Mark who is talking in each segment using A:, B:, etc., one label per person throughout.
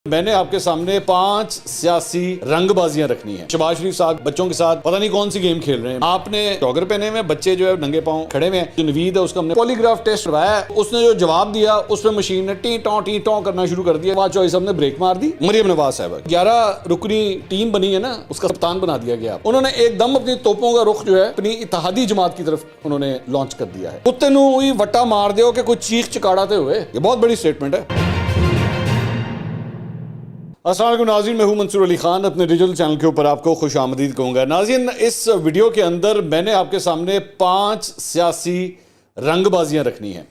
A: میں نے آپ کے سامنے 5 سیاسی رنگ بازیاں رکھنی ہیں۔ شہباز شریف صاحب بچوں کے ساتھ پتہ نہیں کون سی گیم کھیل رہے ہیں، آپ نے جوگر پہنے ہوئے، بچے جو ہے ننگے پاؤں کھڑے ہوئے ہیں۔ جو نوید ہے اس کا ہم نے پولی گراف ٹیسٹ کروایا ہے، اس نے جو جواب دیا اس پہ مشین نے ٹی ٹوں کرنا شروع کر دیا۔ فواد چودھری صاحب نے بریک مار دی۔ مریم نواز صاحبہ 11 رکنی ٹیم بنی ہے نا، اس کا کپتان بنا دیا گیا۔ انہوں نے ایک دم اپنی توپوں کا رخ جو ہے اپنی اتحادی جماعت کی طرف انہوں نے لانچ کر دیا ہے۔ کتے نو ہوئی وٹا مار دیو کہ کوئی چیخ چکاڑاتے ہوئے، یہ بہت بڑی سٹیٹمنٹ ہے۔ السلام علیکم ناظرین، میں ہوں منصور علی خان، اپنے ڈیجیٹل چینل کے اوپر آپ کو خوش آمدید کہوں گا۔ ناظرین، اس ویڈیو کے اندر میں نے آپ کے سامنے 5 سیاسی رنگ بازیاں رکھنی ہیں۔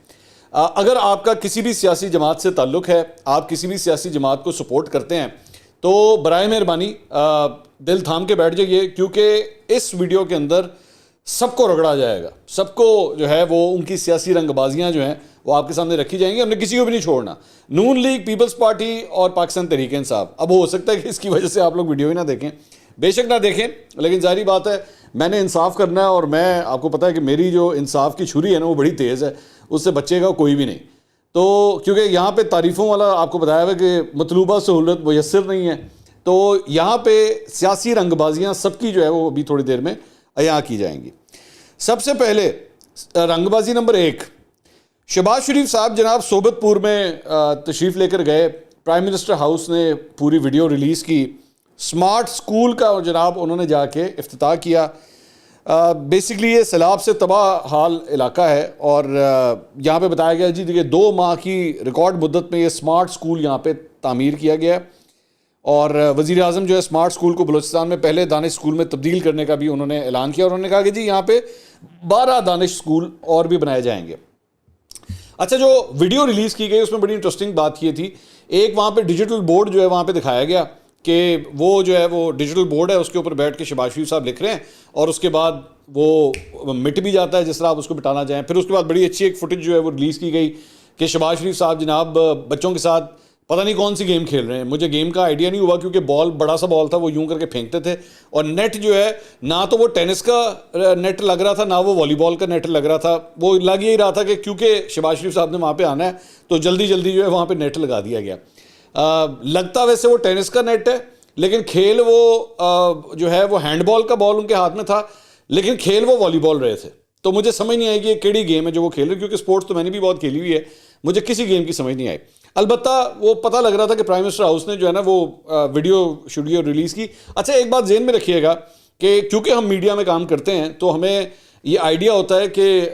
A: اگر آپ کا کسی بھی سیاسی جماعت سے تعلق ہے، آپ کسی بھی سیاسی جماعت کو سپورٹ کرتے ہیں، تو برائے مہربانی دل تھام کے بیٹھ جائیے، کیونکہ اس ویڈیو کے اندر سب کو رگڑا جائے گا، سب کو جو ہے وہ ان کی سیاسی رنگ بازیاں جو ہیں وہ آپ کے سامنے رکھی جائیں گی۔ ہم نے کسی کو بھی نہیں چھوڑنا، نون لیگ، پیپلز پارٹی اور پاکستان تحریک انصاف۔ اب ہو سکتا ہے کہ اس کی وجہ سے آپ لوگ ویڈیو ہی نہ دیکھیں، بے شک نہ دیکھیں، لیکن ظاہری بات ہے میں نے انصاف کرنا ہے، اور میں آپ کو پتہ ہے کہ میری جو انصاف کی چھری ہے نا وہ بڑی تیز ہے، اس سے بچے گا کوئی بھی نہیں۔ تو کیونکہ یہاں پہ تعریفوں والا آپ کو بتایا ہوا کہ مطلوبہ سہولت میسر نہیں ہے، تو یہاں پہ سیاسی رنگ بازیاں سب کی جو ہے وہ ابھی تھوڑی دیر میں عیاں کی جائیں گی۔ سب سے پہلے رنگ بازی نمبر 1، شہباز شریف صاحب جناب صوبت پور میں تشریف لے کر گئے، پرائم منسٹر ہاؤس نے پوری ویڈیو ریلیز کی، سمارٹ سکول کا جناب انہوں نے جا کے افتتاح کیا۔ بیسکلی یہ سیلاب سے تباہ حال علاقہ ہے، اور یہاں پہ بتایا گیا جی کہ 2 ماہ کی ریکارڈ مدت میں یہ سمارٹ سکول یہاں پہ تعمیر کیا گیا ہے، اور وزیر اعظم جو ہے سمارٹ سکول کو بلوچستان میں پہلے دانش سکول میں تبدیل کرنے کا بھی انہوں نے اعلان کیا، اور انہوں نے کہا کہ جی یہاں پہ 12 دانش سکول اور بھی بنائے جائیں گے۔ اچھا، جو ویڈیو ریلیز کی گئی اس میں بڑی انٹرسٹنگ بات یہ تھی، ایک وہاں پہ ڈیجیٹل بورڈ جو ہے وہاں پہ دکھایا گیا کہ وہ جو ہے وہ ڈیجیٹل بورڈ ہے، اس کے اوپر بیٹھ کے شہباز شریف صاحب لکھ رہے ہیں، اور اس کے بعد وہ مٹ بھی جاتا ہے جس طرح آپ اس کو مٹانا چاہیں۔ پھر اس کے بعد بڑی اچھی ایک فوٹیج جو ہے وہ ریلیز کی گئی کہ شہباز شریف صاحب جناب بچوں کے ساتھ پتہ نہیں کون سی گیم کھیل رہے ہیں۔ مجھے گیم کا آئیڈیا نہیں ہوا، کیونکہ بال بڑا سا بال تھا، وہ یوں کر کے پھینکتے تھے، اور نیٹ جو ہے نہ تو وہ ٹینس کا نیٹ لگ رہا تھا نہ وہ والی بال کا نیٹ لگ رہا تھا، وہ لگ یہی رہا تھا کہ کیونکہ شہباز شریف صاحب نے وہاں پہ آنا ہے تو جلدی جلدی جو ہے وہاں پہ نیٹ لگا دیا گیا۔ لگتا ویسے وہ ٹینس کا نیٹ ہے، لیکن کھیل وہ جو ہے وہ ہینڈ بال کا بال ان کے ہاتھ میں تھا، لیکن کھیل وہ والی بال رہے تھے۔ تو مجھے سمجھ نہیں آئی کہ یہ کیڑی گیم ہے جو وہ کھیل رہے، کیونکہ سپورٹس تو میں نے بھی بہت کھیلی ہوئی ہے، مجھے کسی گیم کی سمجھ نہیں آئی۔ البتہ وہ پتہ لگ رہا تھا کہ پرائم منسٹر ہاؤس نے جو ہے نا وہ ویڈیو ریلیز کی۔ اچھا، ایک بات ذہن میں رکھیے گا کہ کیونکہ ہم میڈیا میں کام کرتے ہیں تو ہمیں یہ آئیڈیا ہوتا ہے کہ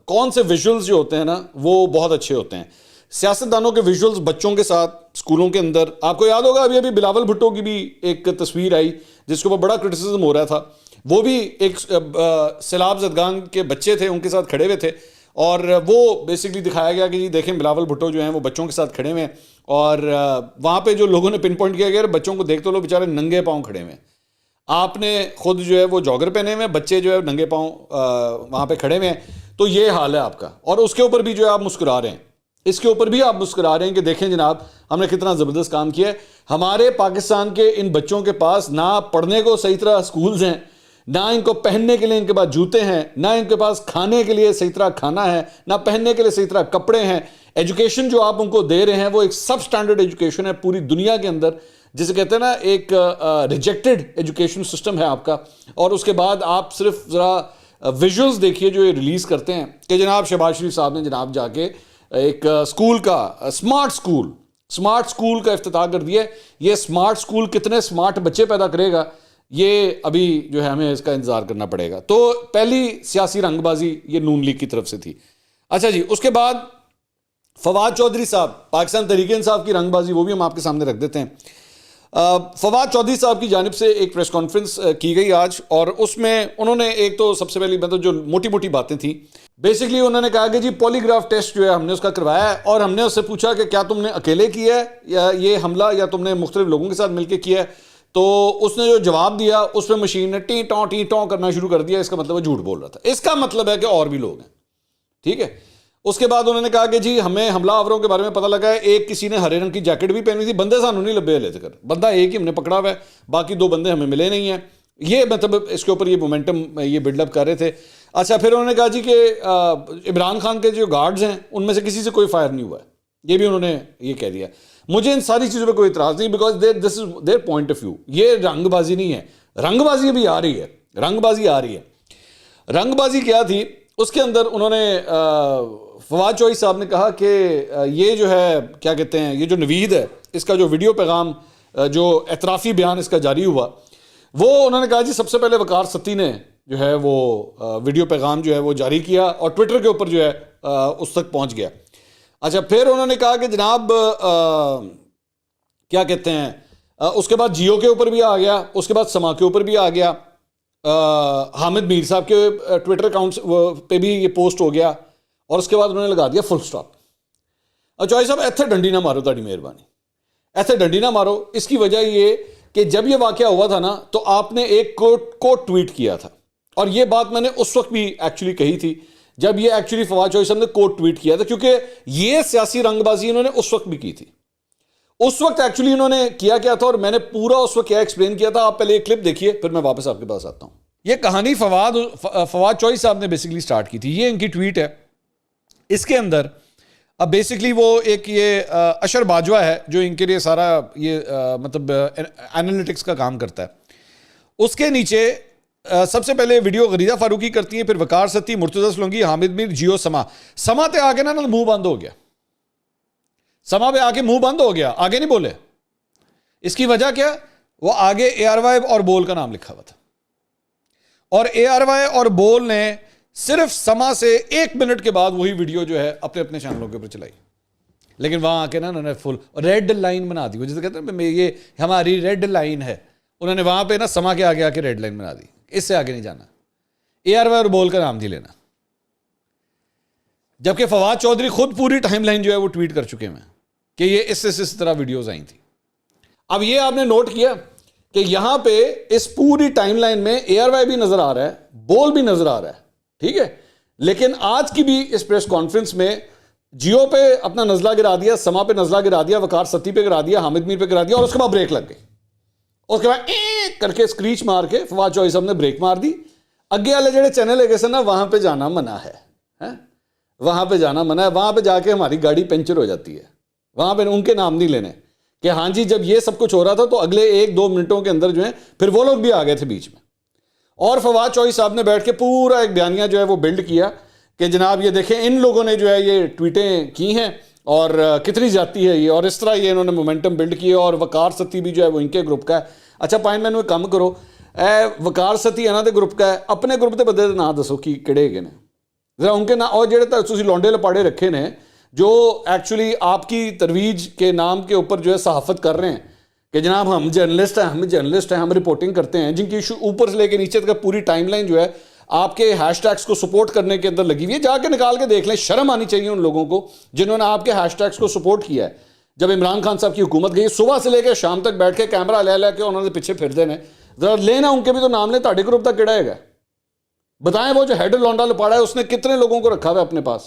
A: کون سے ویژولز جو ہوتے ہیں نا وہ بہت اچھے ہوتے ہیں۔ سیاستدانوں کے ویژولز بچوں کے ساتھ اسکولوں کے اندر، آپ کو یاد ہوگا ابھی بلاول بھٹو کی بھی ایک تصویر آئی جس کے اوپر بڑا کرٹیسزم ہو رہا تھا، وہ بھی ایک سیلاب زدگان کے بچے تھے، ان کے ساتھ کھڑے ہوئے تھے، اور وہ بیسکلی دکھایا گیا کہ جی دیکھیں بلاول بھٹو جو ہیں وہ بچوں کے ساتھ کھڑے ہوئے ہیں، اور وہاں پہ جو لوگوں نے پن پوائنٹ کیا گیا بچوں کو دیکھ تو لو بیچارے ننگے پاؤں کھڑے ہوئے ہیں، آپ نے خود جو ہے وہ جوگر پہنے ہوئے ہیں، بچے جو ہے ننگے پاؤں وہاں پہ کھڑے ہوئے ہیں، تو یہ حال ہے آپ کا، اور اس کے اوپر بھی جو ہے آپ مسکرا رہے ہیں، اس کے اوپر بھی آپ مسکرا رہے ہیں کہ دیکھیں جناب ہم نے کتنا زبردست کام کیا ہے۔ ہمارے پاکستان کے ان بچوں کے پاس نہ پڑھنے کو صحیح طرح سکولز ہیں، نہ ان کو پہننے کے لیے ان کے پاس جوتے ہیں، نہ ان کے پاس کھانے کے لیے صحیح طرح کھانا ہے، نہ پہننے کے لیے صحیح طرح کپڑے ہیں۔ ایجوکیشن جو آپ ان کو دے رہے ہیں وہ ایک سب سٹینڈرڈ ایجوکیشن ہے پوری دنیا کے اندر، جسے کہتے ہیں نا ایک ریجیکٹڈ ایجوکیشن سسٹم ہے آپ کا، اور اس کے بعد آپ صرف ذرا ویژولز دیکھیے جو یہ ریلیز کرتے ہیں کہ جناب شہباز شریف صاحب نے جناب جا کے ایک اسکول کا سمارٹ سکول کا افتتاح کر دیا ہے۔ یہ سمارٹ سکول کتنے سمارٹ بچے پیدا کرے گا یہ ابھی جو ہے ہمیں اس کا انتظار کرنا پڑے گا۔ تو پہلی سیاسی رنگ بازی یہ نون لیگ کی طرف سے تھی۔ اچھا جی، اس کے بعد فواد چودھری صاحب پاکستان تحریک انصاف کی رنگ بازی وہ بھی ہم آپ کے سامنے رکھ دیتے ہیں۔ فواد چودھری صاحب کی جانب سے ایک پریس کانفرنس کی گئی آج، اور اس میں انہوں نے ایک تو سب سے پہلی مطلب جو موٹی موٹی باتیں تھیں، بیسکلی انہوں نے کہا کہ جی پولی گراف ٹیسٹ جو ہے ہم نے اس کا کروایا ہے، اور ہم نے اس سے پوچھا کہ کیا تم نے اکیلے کیا ہے یا یہ حملہ یا تم نے مختلف لوگوں کے ساتھ مل کے کیا ہے، تو اس نے جو جواب دیا اس پہ مشین نے ٹی ٹوں کرنا شروع کر دیا۔ اس کا مطلب وہ جھوٹ بول رہا تھا، اس کا مطلب ہے کہ اور بھی لوگ ہیں، ٹھیک ہے۔ اس کے بعد انہوں نے کہا کہ جی ہمیں حملہ آوروں کے بارے میں پتہ لگا ہے، ایک کسی نے ہرے رنگ کی جیکٹ بھی پہنی تھی، بندے سانوں نہیں لبے لے کر، بندہ ایک ہی ہم نے پکڑا ہوا ہے، باقی 2 بندے ہمیں ملے نہیں ہیں۔ یہ مطلب اس کے اوپر یہ مومنٹم یہ بلڈ اپ کر رہے تھے۔ اچھا، پھر انہوں نے کہا جی کہ عمران خان کے جو گارڈز ہیں ان میں سے کسی سے کوئی فائر نہیں ہوا ہے، یہ بھی انہوں نے یہ کہہ دیا۔ مجھے ان ساری چیزوں پہ کوئی اعتراض نہیں, because this is their point of view. یہ رنگ بازی نہیں ہے, رنگ بازی ابھی آ رہی ہے, رنگ بازی آ رہی ہے. رنگ بازی کیا تھی اس کے اندر, انہوں نے فواد چوہدری صاحب نے کہا کہ یہ جو ہے کیا کہتے ہیں, یہ جو نوید ہے اس کا جو ویڈیو پیغام جو اعترافی بیان اس کا جاری ہوا, وہ انہوں نے کہا جی سب سے پہلے وقار ستی نے جو ہے وہ ویڈیو پیغام جو ہے وہ جاری کیا اور ٹویٹر کے اوپر جو ہے اس تک پہنچ گیا. اچھا, پھر انہوں نے کہا کہ جناب کیا کہتے ہیں, اس کے بعد جیو کے اوپر بھی آ گیا, اس کے بعد سما کے اوپر بھی آ گیا, حامد میر صاحب کے ٹویٹر اکاؤنٹ پہ بھی یہ پوسٹ ہو گیا, اور اس کے بعد انہوں نے لگا دیا فل سٹاپ. چوہدری صاحب ایتھے ڈنڈی نہ مارو, تاری مہربانی ایتھے ڈنڈی نہ مارو. اس کی وجہ یہ کہ جب یہ واقعہ ہوا تھا نا تو آپ نے ایک کوٹ ٹویٹ کیا تھا, اور یہ بات میں نے اس وقت بھی ایکچولی کہی تھی جب یہ ایکچولی فواد چوہدری صاحب نے کوٹ ٹویٹ کیا تھا, کیونکہ یہ سیاسی رنگ بازی انہوں نے اس وقت بھی کی تھی. اس وقت ایکچولی انہوں نے کیا تھا, اور میں نے پورا اس وقت کیا ایکسپلین کیا تھا. آپ پہلے ایک کلپ دیکھیے, پھر میں واپس آپ کے پاس آتا ہوں. یہ کہانی فواد چوہدری صاحب نے بیسکلی سٹارٹ کی تھی. یہ ان کی ٹویٹ ہے. اس کے اندر اب بیسکلی وہ ایک یہ اشر باجوہ ہے جو ان کے لیے سارا یہ مطلب انالیٹکس کا کام کرتا ہے. اس کے نیچے سب سے پہلے ویڈیو غریزہ فاروقی کرتی ہیں, پھر وقار ستی, مرتضی سولنگی, حامد میر, جیو, سما تے آگے نا منہ بند ہو گیا. سما پہ آ کے منہ بند ہو گیا, آگے نہیں بولے. اس کی وجہ کیا, وہ آگے اے آر وائی اور بول کا نام لکھا ہوا تھا, اور اے آر وائی اور بول نے صرف سما سے 1 منٹ کے بعد وہی ویڈیو جو ہے اپنے اپنے چینلوں کے اوپر چلائی. لیکن وہاں آ کے نا انہوں نے فل ریڈ لائن بنا دی, وہ جیسے کہتے ہیں یہ ہماری ریڈ لائن ہے, انہوں نے وہاں پہ نا سما کے آگے آ کے ریڈ لائن بنا دی. اس سے آگے نہیں جانا, اے آر وائی اور بول کا نام نہیں لینا. جبکہ فواد چوہدری خود پوری ٹائم لائن جو ہے وہ ٹویٹ کر چکے ہیں کہ یہ اس طرح ویڈیوز آئی تھی. اب یہ آپ نے نوٹ کیا کہ یہاں پہ اس پوری ٹائم لائن میں اے آر وائی بھی نظر آ رہا ہے, بول بھی نظر آ رہا ہے, ٹھیک ہے. لیکن آج کی بھی اس پریس کانفرنس میں جیو پہ اپنا نزلہ گرا دیا, سما پہ نزلہ گرا دیا, وقار ستی پہ گرا دیا, حامد میر پہ گرا دیا, اور اس کے بعد بریک لگ گئی. اس کے بعد کر کے اسکریچ مار کے فواد چوہدری صاحب نے بریک مار دی. اگے والے جڑے چینل ہے سن نا, وہاں پہ جانا منع ہے, وہاں پہ جانا منع ہے. وہاں پہ جا کے ہماری گاڑی پنچر ہو جاتی ہے. وہاں پہ ان کے نام نہیں لینے کہ ہاں جی جب یہ سب کچھ ہو رہا تھا تو اگلے 1-2 منٹوں کے اندر جو ہے پھر وہ لوگ بھی آ گئے تھے بیچ میں, اور فواد چوہدری صاحب نے بیٹھ کے پورا ایک بیانیہ جو ہے وہ بلڈ کیا کہ جناب یہ دیکھیں ان لوگوں نے جو ہے یہ ٹویٹیں کی ہیں اور کتنی جاتی ہے یہ, اور اس طرح یہ انہوں نے مومنٹم بلڈ کیا. اور وقار ستی بھی جو ہے وہ ان کے گروپ کا ہے. اچھا پوائنٹ مین کم کرو, اے وقار ستی انہاں دے گروپ کا ہے, اپنے گروپ دے بندے نہ دسو کی کہڑے گئے نے ذرا ان کے نام, اور جڑے تسی لونڈے لپاڑے رکھے نے جو ایکچولی آپ کی ترویج کے نام کے اوپر جو ہے صحافت کر رہے ہیں کہ جناب ہم جرنلسٹ ہیں, ہم رپورٹنگ کرتے ہیں, جن کی اوپر سے لے کے نیچے تک پوری ٹائم لائن جو ہے آپ کے ہیش ٹیگس کو سپورٹ کرنے کے اندر لگی ہوئی ہے. جا کے نکال کے دیکھ لیں, شرم آنی چاہیے ان لوگوں کو جنہوں نے آپ کے ہیش ٹیگس کو سپورٹ کیا ہے. جب عمران خان صاحب کی حکومت گئی, صبح سے لے کے شام تک بیٹھ کے کیمرہ لے کے انہوں نے پیچھے پھر دینے, ذرا لینا ان کے بھی تو نام لیں. تاڑے گروپ تک کیڑا ہے, بتائیں وہ جو ہیڈ لونڈا لپاڑا ہے اس نے کتنے لوگوں کو رکھا ہوا ہے اپنے پاس,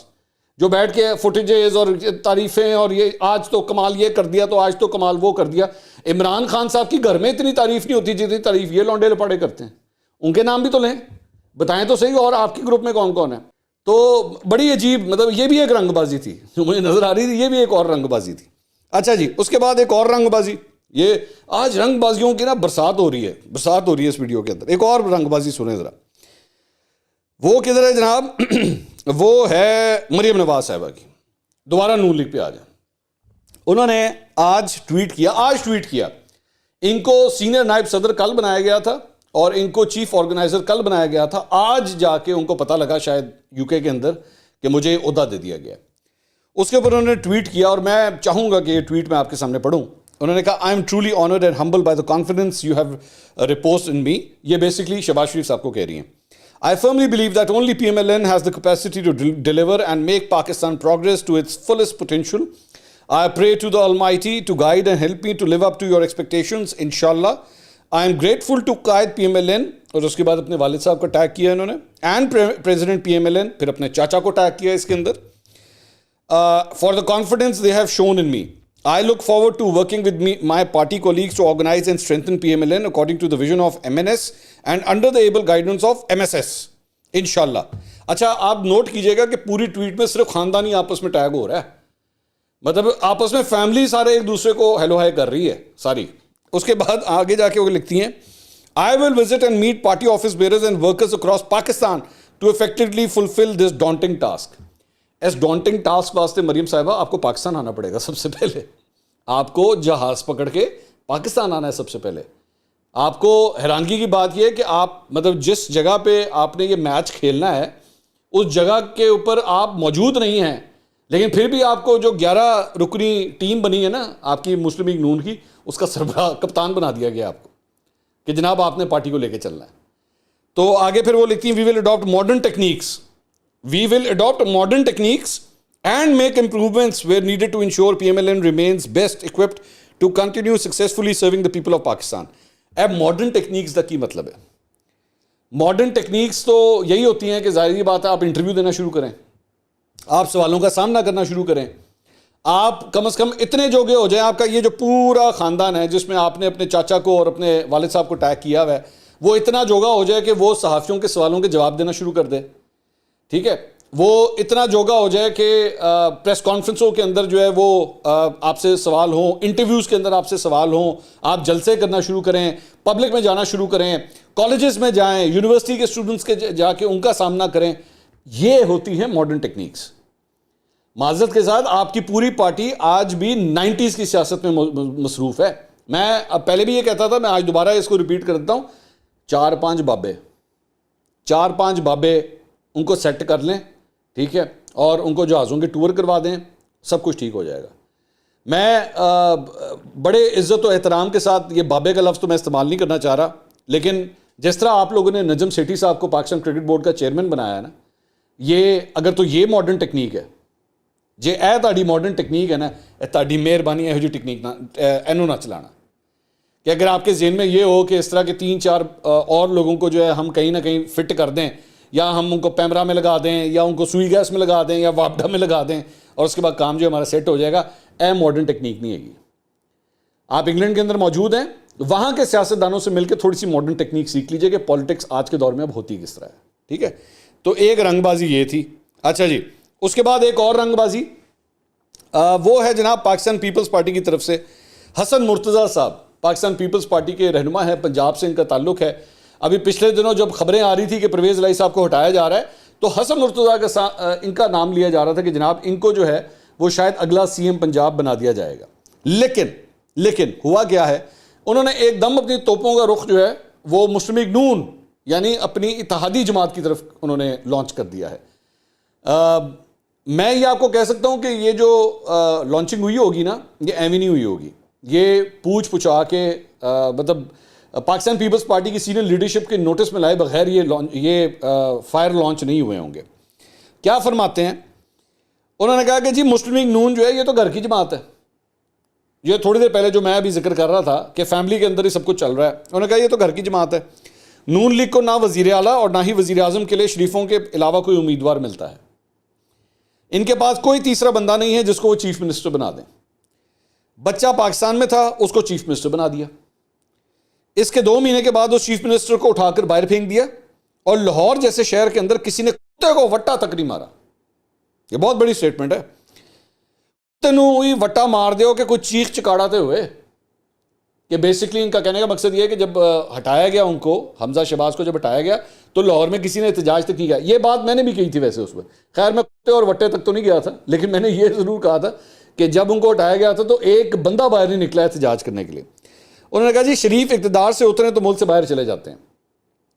A: جو بیٹھ کے فوٹیجز اور تعریفیں, اور یہ آج تو کمال یہ کر دیا, تو آج تو کمال وہ کر دیا. عمران خان صاحب کی گھر میں اتنی تعریف نہیں ہوتی جتنی تعریف یہ لونڈے لپاڑے کرتے ہیں. ان کے نام بھی تو لیں, بتائیں تو صحیح. اور آپ کے گروپ میں کون کون ہے؟ تو بڑی عجیب, مطلب یہ بھی ایک رنگ بازی تھی جو مجھے نظر آ رہی تھی, یہ بھی ایک اور رنگ بازی تھی. اچھا جی, اس کے بعد ایک اور رنگ بازی, یہ آج رنگ بازیوں کی نا برسات ہو رہی ہے اس ویڈیو کے اندر. ایک اور رنگ بازی سنیں ذرا, وہ کدھر ہے جناب؟ وہ ہے مریم نواز صاحبہ کی. دوبارہ نون لیگ پہ آ جائیں. انہوں نے آج ٹویٹ کیا, ان کو سینئر نائب صدر کل بنایا گیا تھا اور ان کو چیف آرگنائزر کل بنایا گیا تھا. آج جا کے ان کو پتہ لگا شاید یو کے اندر کہ مجھے عہدہ دے دیا گیا. اس کے اوپر انہوں نے ٹویٹ کیا, اور میں چاہوں گا کہ یہ ٹویٹ میں آپ کے سامنے پڑھوں. انہوں نے کہا, I am truly honoured and humble by the confidence you have reposed in me. یہ بیسکلی شہباز شریف صاحب کو کہہ رہی ہیں. I firmly believe that only PMLN has the capacity to deliver and make Pakistan progress to its fullest potential. I pray to the Almighty to guide and help me to live up to your expectations, inshallah. I am grateful to Qaid PMLN, اور اس کے بعد اپنے والد صاحب کو tag کیا انہوں نے, and President PMLN, پھر اپنے چاچا کو ٹیگ کیا اس کے اندر, for the confidence they have shown in me. I look forward to working with my party colleagues to organize and strengthen PMLN according to the vision of MNS and under the able guidance of MSS, inshallah. اچھا آپ note کیجئے گا کہ پوری tweet میں صرف خاندانی آپس میں ٹیگ ہو رہا ہے. مطلب آپس میں فیملی سارے ایک دوسرے کو ہیلو ہائی کر رہی ہے ساری. اس کے بعد آگے جا کے وہ لکھتی ہیں I will visit and meet party office bearers and workers across Pakistan to effectively fulfill this daunting task. Us daunting task واسطے مریم صاحبہ آپ کو پاکستان آنا پڑے گا سب سے پہلے. آپ کو جہاز پکڑ کے پاکستان آنا ہے سب سے پہلے. آپ کو حیرانگی کی بات یہ ہے کہ آپ مطلب جس جگہ پہ آپ نے یہ میچ کھیلنا ہے اس جگہ کے اوپر آپ موجود نہیں ہیں, لیکن پھر بھی آپ کو جو 11 رکنی ٹیم بنی ہے نا آپ کی مسلم لیگ نون کی, اس کا سربراہ کپتان بنا دیا گیا آپ کو کہ جناب آپ نے پارٹی کو لے کے چلنا ہے. تو آگے پھر وہ لکھتی ہیں we will adopt modern techniques and make improvements where needed to ensure PMLN remains best equipped to continue successfully serving the people of Pakistan. اب ماڈرن ٹیکنیکس کا کی مطلب ہے؟ ماڈرن ٹیکنیکس تو یہی ہوتی ہیں کہ ظاہر بات ہے آپ انٹرویو دینا شروع کریں, آپ سوالوں کا سامنا کرنا شروع کریں, آپ کم از کم اتنے جوگے ہو جائیں, آپ کا یہ جو پورا خاندان ہے جس میں آپ نے اپنے چاچا کو اور اپنے والد صاحب کو ٹیگ کیا ہوا ہے وہ اتنا جوگا ہو جائے کہ وہ صحافیوں کے سوالوں کے جواب دینا شروع کر دے. ٹھیک ہے, وہ اتنا جوگا ہو جائے کہ پریس کانفرنسوں کے اندر جو ہے وہ آپ سے سوال ہوں, انٹرویوز کے اندر آپ سے سوال ہوں, آپ جلسے کرنا شروع کریں, پبلک میں جانا شروع کریں, کالجز میں جائیں, یونیورسٹی کے اسٹوڈنٹس کے جا کے ان کا سامنا کریں. یہ ہوتی ہیں ماڈرن ٹیکنیکس. معذرت کے ساتھ آپ کی پوری پارٹی آج بھی 90s کی سیاست میں مصروف ہے. میں اب پہلے بھی یہ کہتا تھا, میں آج دوبارہ اس کو ریپیٹ کر دیتا ہوں, 4-5 بابے ان کو سیٹ کر لیں, ٹھیک ہے, اور ان کو جہازوں کے ٹور کروا دیں, سب کچھ ٹھیک ہو جائے گا. میں بڑے عزت و احترام کے ساتھ یہ بابے کا لفظ تو میں استعمال نہیں کرنا چاہ رہا, لیکن جس طرح آپ لوگوں نے نجم سیٹھی صاحب کو پاکستان کرکٹ بورڈ کا چیئرمین بنایا ہے نا, یہ اگر تو یہ ماڈرن ٹیکنیک ہے, جے اے تاڑی ماڈرن ٹیکنیک ہے نا, تاڑی مہربانی یہو جی ٹیکنیک نہ چلانا. کہ اگر آپ کے ذہن میں یہ ہو کہ اس طرح کے 3-4 اور لوگوں کو جو ہے ہم کہیں نہ کہیں فٹ کر دیں, یا ہم ان کو پیمرا میں لگا دیں, یا ان کو سوئی گیس میں لگا دیں, یا وابڈا میں لگا دیں, اور اس کے بعد کام جو ہمارا سیٹ ہو جائے گا, ماڈرن ٹیکنیک نہیں ہے یہ. آپ انگلینڈ کے اندر موجود ہیں, وہاں کے سیاستدانوں سے مل کے تھوڑی سی ماڈرن ٹیکنیک سیکھ لیجئے کہ پالیٹکس آج کے دور میں اب ہوتی کس طرح ہے. ٹھیک ہے, تو ایک رنگ بازی یہ تھی. اچھا جی, اس کے بعد ایک اور رنگ بازی وہ ہے جناب پاکستان پیپلز پارٹی کی طرف سے. حسن مرتضیٰ صاحب پاکستان پیپلز پارٹی کے رہنما ہیں, پنجاب سے ان کا تعلق ہے. ابھی پچھلے دنوں جب خبریں آ رہی تھی کہ پرویز الہی صاحب کو ہٹایا جا رہا ہے, تو حسن مرتضیٰ کا ان کا نام لیا جا رہا تھا کہ جناب ان کو جو ہے وہ شاید اگلا CM پنجاب بنا دیا جائے گا. لیکن ہوا کیا ہے, انہوں نے ایک دم اپنی توپوں کا رخ جو ہے وہ مسلم لیگ نون یعنی اپنی اتحادی جماعت کی طرف انہوں نے لانچ کر دیا ہے. میں یہ آپ کو کہہ سکتا ہوں کہ یہ جو لانچنگ ہوئی ہوگی نا, یہ ایویں نہیں ہوئی ہوگی, یہ پوچھ پچھا کے مطلب پاکستان پیپلز پارٹی کی سینئر لیڈرشپ کے نوٹس میں لائے بغیر یہ فائر لانچ نہیں ہوئے ہوں گے. کیا فرماتے ہیں, انہوں نے کہا کہ جی مسلم لیگ نون جو ہے یہ تو گھر کی جماعت ہے. یہ تھوڑی دیر پہلے جو میں ابھی ذکر کر رہا تھا کہ فیملی کے اندر ہی سب کچھ چل رہا ہے, انہوں نے کہا یہ تو گھر کی جماعت ہے. نون لیگ کو نہ وزیر اعلیٰ اور نہ ہی وزیر اعظم کے لیے شریفوں کے علاوہ کوئی امیدوار ملتا ہے. ان کے پاس کوئی تیسرا بندہ نہیں ہے جس کو وہ چیف منسٹر بنا دیں. بچہ پاکستان میں تھا, اس کو چیف منسٹر بنا دیا. اس کے 2 مہینے کے بعد اس چیف منسٹر کو اٹھا کر باہر پھینک دیا, اور لاہور جیسے شہر کے اندر کسی نے کتے کو وٹا تک نہیں مارا. یہ بہت بڑی سٹیٹمنٹ ہے. تینوں ہی وٹا مار دیو کہ کوئی چیخ چکاڑاتے ہوئے, کہ بیسکلی ان کا کہنے کا مقصد یہ ہے کہ جب ہٹایا گیا ان کو, حمزہ شہباز کو جب ہٹایا گیا تو لاہور میں کسی نے احتجاج تک نہیں کیا. یہ بات میں نے بھی کہی تھی ویسے اس وقت, خیر میں کتے اور وٹے تک تو نہیں گیا تھا, لیکن میں نے یہ ضرور کہا تھا کہ جب ان کو ہٹایا گیا تھا تو ایک بندہ باہر نہیں نکلا احتجاج کرنے کے لیے. انہوں نے کہا جی شریف اقتدار سے اتریں تو ملک سے باہر چلے جاتے ہیں.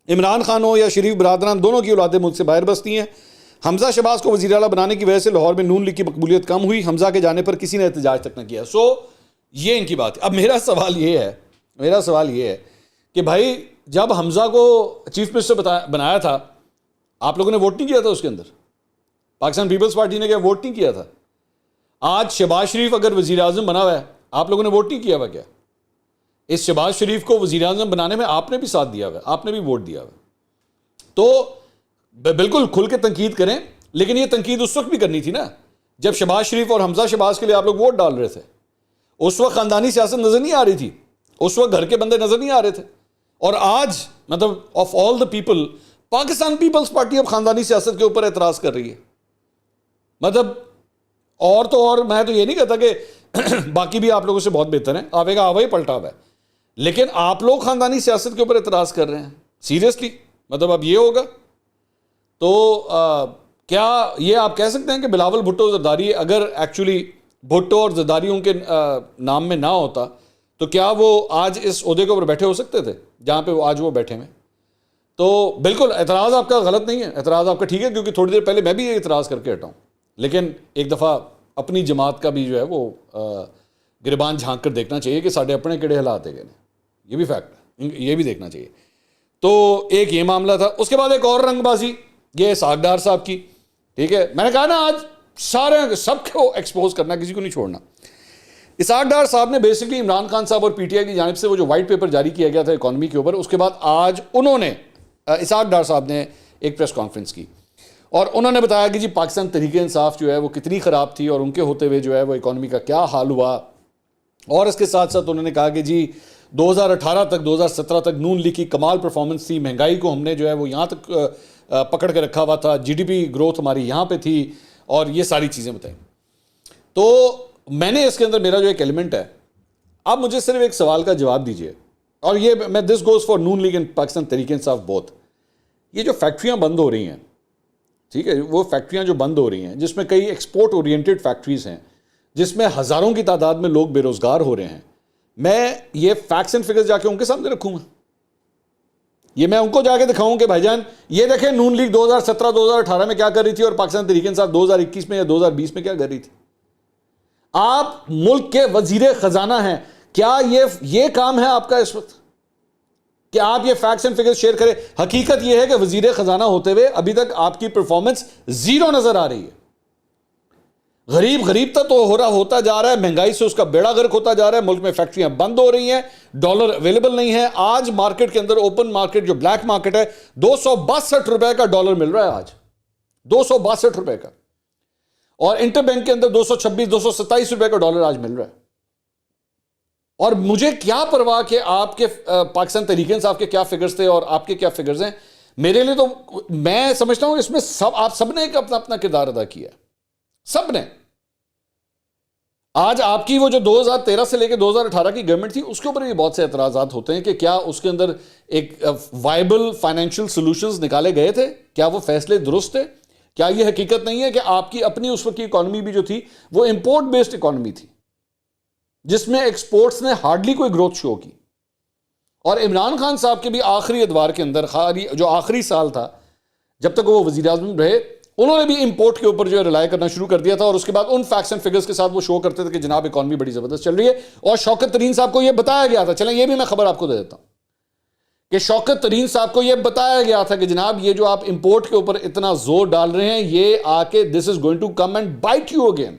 A: عمران خان ہو یا شریف برادران, دونوں کی اولادیں ملک سے باہر بستی ہیں. حمزہ شہباز کو وزیر اعلیٰ بنانے کی وجہ سے لاہور میں نون لیگ کی مقبولیت کم ہوئی. حمزہ کے جانے پر کسی نے احتجاج تک نہ کیا. یہ ان کی بات ہے. اب میرا سوال یہ ہے کہ بھائی جب حمزہ کو چیف منسٹر بنایا تھا, آپ لوگوں نے ووٹ نہیں کیا تھا اس کے اندر, پاکستان پیپلز پارٹی نے کیا ووٹ نہیں کیا تھا. آج شہباز شریف اگر وزیر اعظم بنا ہوا ہے, آپ لوگوں نے ووٹ نہیں کیا ہوا کیا؟ اس شہباز شریف کو وزیر اعظم بنانے میں آپ نے بھی ساتھ دیا ہوا ہے, آپ نے بھی ووٹ دیا ہوا ہے. تو بالکل کھل کے تنقید کریں, لیکن یہ تنقید اس وقت بھی کرنی تھی نا جب شہباز شریف اور حمزہ شہباز کے لیے آپ لوگ ووٹ ڈال رہے تھے. اس وقت خاندانی سیاست نظر نہیں آ رہی تھی, اس وقت گھر کے بندے نظر نہیں آ رہے تھے. اور آج مطلب of all the people Pakistan Peoples Party اب خاندانی سیاست کے اوپر اعتراض کر رہی ہے. مطلب اور تو اور میں تو یہ نہیں کہتا کہ باقی بھی آپ لوگوں سے بہت بہتر ہیں، آوے کا آوا ہی پلٹا ہوا ہے، لیکن آپ لوگ خاندانی سیاست کے اوپر اعتراض کر رہے ہیں سیریسلی، مطلب اب یہ ہوگا تو کیا یہ آپ کہہ سکتے ہیں کہ بلاول بھٹو زرداری اگر ایکچولی بھٹو اور زرداری ان کے نام میں نہ ہوتا تو کیا وہ آج اس عہدے کے اوپر بیٹھے ہو سکتے تھے جہاں پہ آج وہ بیٹھے ہوئے؟ تو بالکل اعتراض آپ کا غلط نہیں ہے، اعتراض آپ کا ٹھیک ہے، کیونکہ تھوڑی دیر پہلے میں بھی یہ اعتراض کر کے ہٹا ہوں، لیکن ایک دفعہ اپنی جماعت کا بھی جو ہے وہ گریبان جھانک کر دیکھنا چاہیے کہ ساڑھے اپنے کیڑے حالات ہے، یہ بھی فیکٹ ہے، یہ بھی دیکھنا چاہیے۔ تو ایک یہ معاملہ تھا، اس کے بعد ایک اور رنگ بازی یہ اسحاق ڈار صاحب کی، ٹھیک ہے، میں نے کہا نا آج سارے سب کو ایکسپوز کرنا، کسی کو نہیں چھوڑنا۔ اسحاق ڈار صاحب نے بیسکلی عمران خان صاحب اور پی ٹی آئی کی جانب سے وہ جو وائٹ پیپر جاری کیا گیا تھا اکانومی کے اوپر، اس کے بعد آج انہوں نے اسحاق ڈار صاحب نے ایک پریس کانفرنس کی اور انہوں نے بتایا کہ جی پاکستان تحریک انصاف جو ہے وہ کتنی خراب تھی اور ان کے ہوتے ہوئے جو ہے وہ اکانومی کا کیا حال ہوا، اور اس کے ساتھ ساتھ انہوں نے کہا کہ جی 2018 تک 2017 تک نون لیگ کی کمال پرفارمنس تھی، مہنگائی کو ہم نے جو ہے وہ یہاں تک پکڑ کے رکھا ہوا تھا، جی ڈی پی گروتھ ہماری یہاں پہ تھی، اور یہ ساری چیزیں بتائیں۔ تو میں نے اس کے اندر میرا جو ایک ایلیمنٹ ہے، آپ مجھے صرف ایک سوال کا جواب دیجئے، اور یہ میں this goes for Noon League and Pakistan Tehreek Insaf both, یہ جو فیکٹریاں بند ہو رہی ہیں، ٹھیک ہے، وہ فیکٹریاں جو بند ہو رہی ہیں جس میں کئی ایکسپورٹ اورینٹڈ فیکٹریز ہیں، جس میں ہزاروں کی تعداد میں لوگ بے روزگار ہو رہے ہیں، میں یہ فیکٹس اینڈ فگرز جا کے ان کے سامنے رکھوں گا، یہ میں ان کو جا کے دکھاؤں کہ بھائی جان یہ دیکھیں نون لیگ 2017 2018 میں کیا کر رہی تھی اور پاکستان تحریک انصاف 2021 میں یا 2020 میں کیا کر رہی تھی؟ آپ ملک کے وزیر خزانہ ہیں، کیا یہ کام ہے آپ کا اس وقت کہ آپ یہ فیکٹس اینڈ فگرز شیئر کریں؟ حقیقت یہ ہے کہ وزیر خزانہ ہوتے ہوئے ابھی تک آپ کی پرفارمنس زیرو نظر آ رہی ہے، غریب تک تو ہوتا جا رہا ہے، مہنگائی سے اس کا بیڑا غرق ہوتا جا رہا ہے، ملک میں فیکٹریاں بند ہو رہی ہیں، ڈالر اویلیبل نہیں ہے، آج مارکیٹ کے اندر اوپن مارکیٹ جو بلیک مارکیٹ ہے 262 روپے کا ڈالر مل رہا ہے، آج 262 روپے کا، اور انٹر بینک کے اندر 226 227 روپے کا ڈالر آج مل رہا ہے۔ اور مجھے کیا پرواہ کہ آپ کے پاکستان تحریک انصاف کے کیا فگرز تھے اور آپ کے کیا فگرز ہیں، میرے لیے تو میں سمجھتا ہوں اس میں آپ سب نے ایک اپنا کردار ادا کیا ہے، سب نے۔ آج آپ کی وہ جو 2013 سے لے کے 2018 کی گورنمنٹ تھی اس کے اوپر بھی بہت سے اعتراضات ہوتے ہیں کہ کیا اس کے اندر ایک وائبل فائنینشیل سولوشنز نکالے گئے تھے، کیا وہ فیصلے درست تھے؟ کیا یہ حقیقت نہیں ہے کہ آپ کی اپنی اس وقت کی اکانومی بھی جو تھی وہ امپورٹ بیسڈ اکانومی تھی جس میں ایکسپورٹس نے ہارڈلی کوئی گروتھ شو کی، اور عمران خان صاحب کے بھی آخری ادوار کے اندر جو آخری سال تھا جب تک وہ وزیر اعظم رہے، انہوں نے بھی امپورٹ کے اوپر جو ہے ریلائی کرنا شروع کر دیا تھا، اور اس کے بعد ان فیکٹس اینڈ فگرز کے ساتھ وہ شو کرتے تھے کہ جناب اکانومی بڑی زبردست چل رہی ہے، اور شوکت ترین صاحب کو یہ بتایا گیا تھا، چلیں یہ بھی میں خبر آپ کو دے دیتا ہوں کہ شوکت ترین صاحب کو یہ بتایا گیا تھا کہ جناب یہ جو آپ امپورٹ کے اوپر اتنا زور ڈال رہے ہیں یہ آ کے this is going to come and bite you again.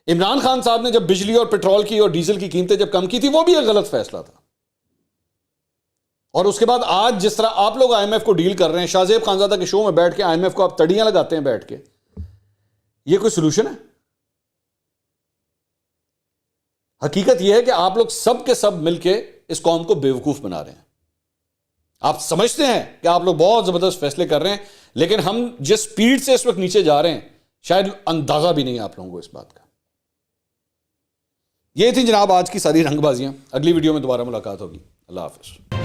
A: Imran Khan صاحب نے جب بجلی اور پیٹرول کی اور ڈیزل کی قیمتیں جب کم کی تھی وہ بھی ایک غلط فیصلہ تھا، اور اس کے بعد آج جس طرح آپ لوگ آئی ایم ایف کو ڈیل کر رہے ہیں، شاہ زیب خانزادہ کے شو میں بیٹھ کے آئی ایم ایف کو آپ تڑیاں لگاتے ہیں بیٹھ کے، یہ کوئی سولوشن ہے؟ حقیقت یہ ہے کہ آپ لوگ سب کے سب مل کے اس قوم کو بیوقوف بنا رہے ہیں۔ آپ سمجھتے ہیں کہ آپ لوگ بہت زبردست فیصلے کر رہے ہیں، لیکن ہم جس سپیڈ سے اس وقت نیچے جا رہے ہیں شاید اندازہ بھی نہیں آپ لوگوں کو اس بات کا۔ یہ تھی جناب آج کی ساری رنگ بازیاں، اگلی ویڈیو میں دوبارہ ملاقات ہوگی، اللہ حافظ۔